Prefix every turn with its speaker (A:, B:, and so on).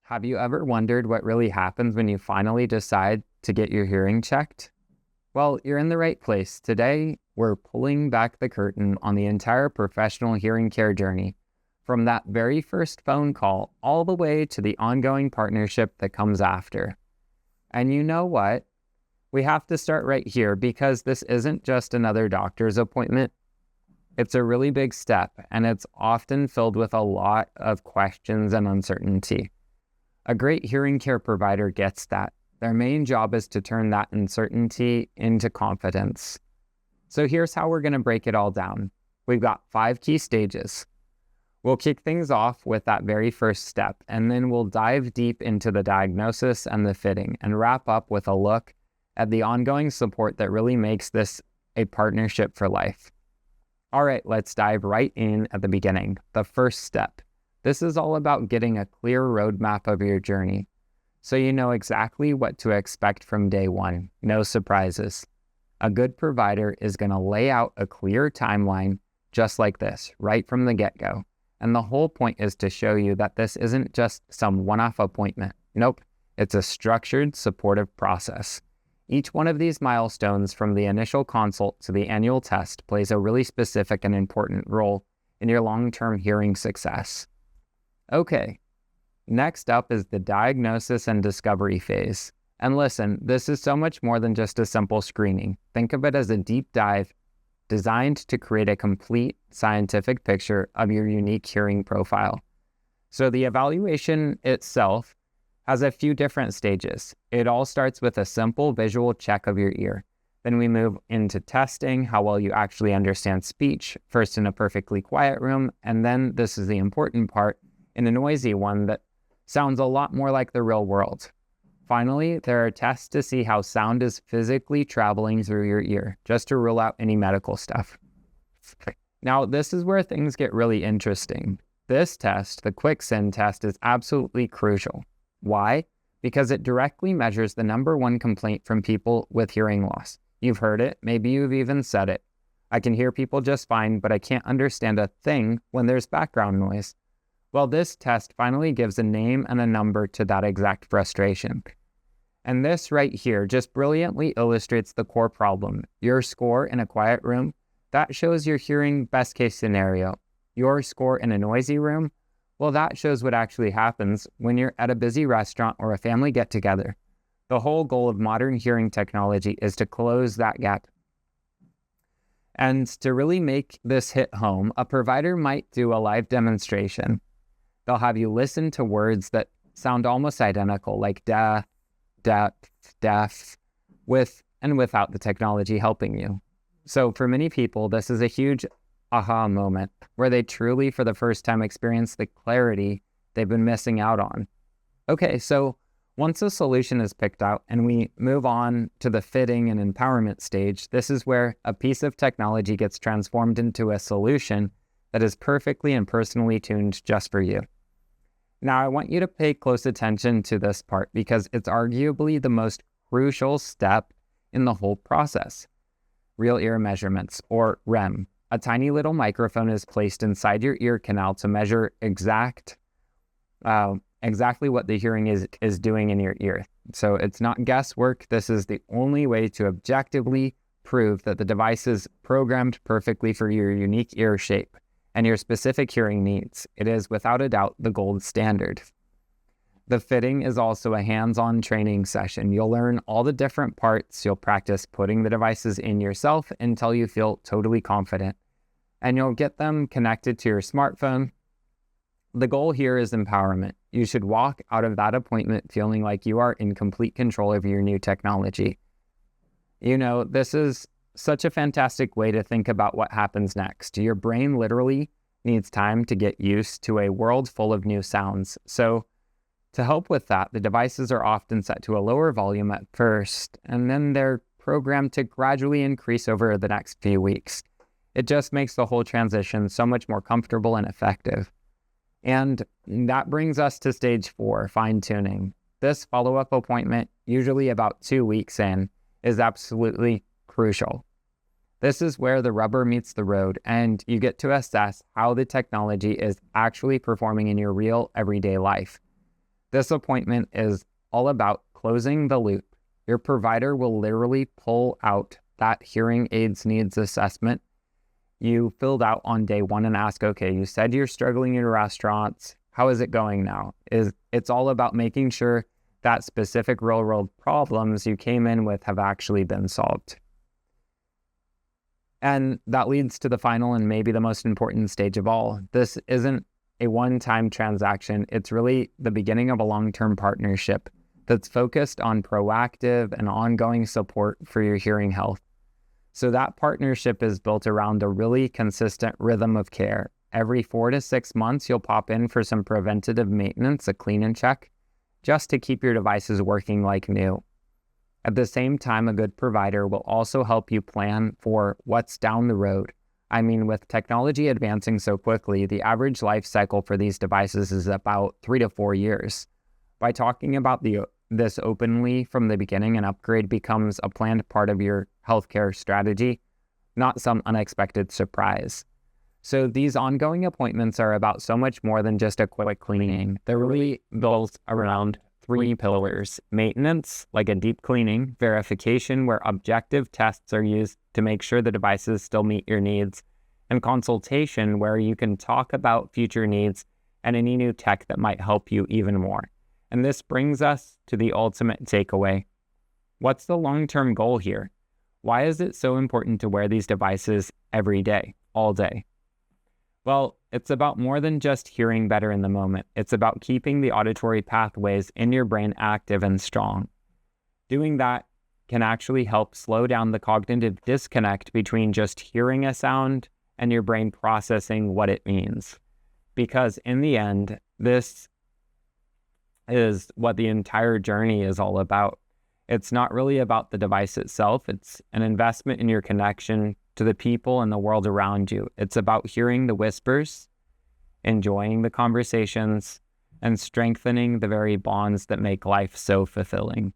A: Have you ever wondered what really happens when you finally decide to get your hearing checked? Well, you're in the right place. Today, we're pulling back the curtain on the entire professional hearing care journey, from that very first phone call all the way to the ongoing partnership that comes after. And you know what? We have to start right here because this isn't just another doctor's appointment. It's a really big step, and it's often filled with a lot of questions and uncertainty. A great hearing care provider gets that. Their main job is to turn that uncertainty into confidence. So here's how we're going to break it all down. We've got 5 key stages. We'll kick things off with that very first step, and then we'll dive deep into the diagnosis and the fitting, and wrap up with a look at the ongoing support that really makes this a partnership for life. All right, let's dive right in at the beginning, the first step. This is all about getting a clear roadmap of your journey, so you know exactly what to expect from day one. No surprises. A good provider is going to lay out a clear timeline just like this, right from the get-go. And the whole point is to show you that this isn't just some one-off appointment. Nope, it's a structured, supportive process. Each one of these milestones, from the initial consult to the annual test, plays a really specific and important role in your long-term hearing success. Okay, next up is the diagnosis and discovery phase. And listen, this is so much more than just a simple screening. Think of it as a deep dive designed to create a complete scientific picture of your unique hearing profile. So the evaluation itself has a few different stages. It all starts with a simple visual check of your ear. Then we move into testing how well you actually understand speech, first in a perfectly quiet room, and then, this is the important part, in a noisy one that sounds a lot more like the real world. Finally, there are tests to see how sound is physically traveling through your ear, just to rule out any medical stuff. Now, this is where things get really interesting. This test, the QuickSIN test, is absolutely crucial. Why? Because it directly measures the number one complaint from people with hearing loss. You've heard it, maybe you've even said it. I can hear people just fine, but I can't understand a thing when there's background noise. Well, this test finally gives a name and a number to that exact frustration. And this right here just brilliantly illustrates the core problem. Your score in a quiet room, that shows your hearing best case scenario. Your score in a noisy room, well, that shows what actually happens when you're at a busy restaurant or a family get-together. The whole goal of modern hearing technology is to close that gap. And to really make this hit home, a provider might do a live demonstration. They'll have you listen to words that sound almost identical, like deaf, with and without the technology helping you. So for many people, this is a huge aha moment where they truly, for the first time, experience the clarity they've been missing out on. Okay, so once a solution is picked out and we move on to the fitting and empowerment stage, this is where a piece of technology gets transformed into a solution that is perfectly and personally tuned just for you. Now, I want you to pay close attention to this part because it's arguably the most crucial step in the whole process. Real ear measurements, or REM. A tiny little microphone is placed inside your ear canal to measure exactly what the hearing is doing in your ear. So it's not guesswork. This is the only way to objectively prove that the device is programmed perfectly for your unique ear shape and your specific hearing needs. It is without a doubt the gold standard. The fitting is also a hands-on training session. You'll learn all the different parts. You'll practice putting the devices in yourself until you feel totally confident. And you'll get them connected to your smartphone. The goal here is empowerment. You should walk out of that appointment feeling like you are in complete control of your new technology. You know, this is such a fantastic way to think about what happens next. Your brain literally needs time to get used to a world full of new sounds. So to help with that, the devices are often set to a lower volume at first, and then they're programmed to gradually increase over the next few weeks. It just makes the whole transition so much more comfortable and effective. And that brings us to stage 4, fine-tuning. This follow-up appointment, usually about 2 weeks in, is absolutely crucial. This is where the rubber meets the road, and you get to assess how the technology is actually performing in your real everyday life. This appointment is all about closing the loop. Your provider will literally pull out that hearing aids needs assessment you filled out on day one and ask, okay, you said you're struggling in restaurants. How is it going now? It's all about making sure that specific real world problems you came in with have actually been solved. And that leads to the final and maybe the most important stage of all. This isn't a one-time transaction. It's really the beginning of a long-term partnership that's focused on proactive and ongoing support for your hearing health. So that partnership is built around a really consistent rhythm of care. Every 4 to 6 months, you'll pop in for some preventative maintenance, a clean and check, just to keep your devices working like new. At the same time, a good provider will also help you plan for what's down the road. I mean, with technology advancing so quickly, the average life cycle for these devices is about 3 to 4 years. By talking about this openly from the beginning, an upgrade becomes a planned part of your healthcare strategy, not some unexpected surprise. So these ongoing appointments are about so much more than just a quick cleaning. They're really built around 3 pillars: maintenance, like a deep cleaning; verification, where objective tests are used to make sure the devices still meet your needs; and consultation, where you can talk about future needs and any new tech that might help you even more. And this brings us to the ultimate takeaway. What's the long-term goal here? Why is it so important to wear these devices every day, all day? Well, it's about more than just hearing better in the moment. It's about keeping the auditory pathways in your brain active and strong. Doing that can actually help slow down the cognitive disconnect between just hearing a sound and your brain processing what it means. Because in the end, this is what the entire journey is all about. It's not really about the device itself. It's an investment in your connection to the people and the world around you. It's about hearing the whispers, enjoying the conversations, and strengthening the very bonds that make life so fulfilling.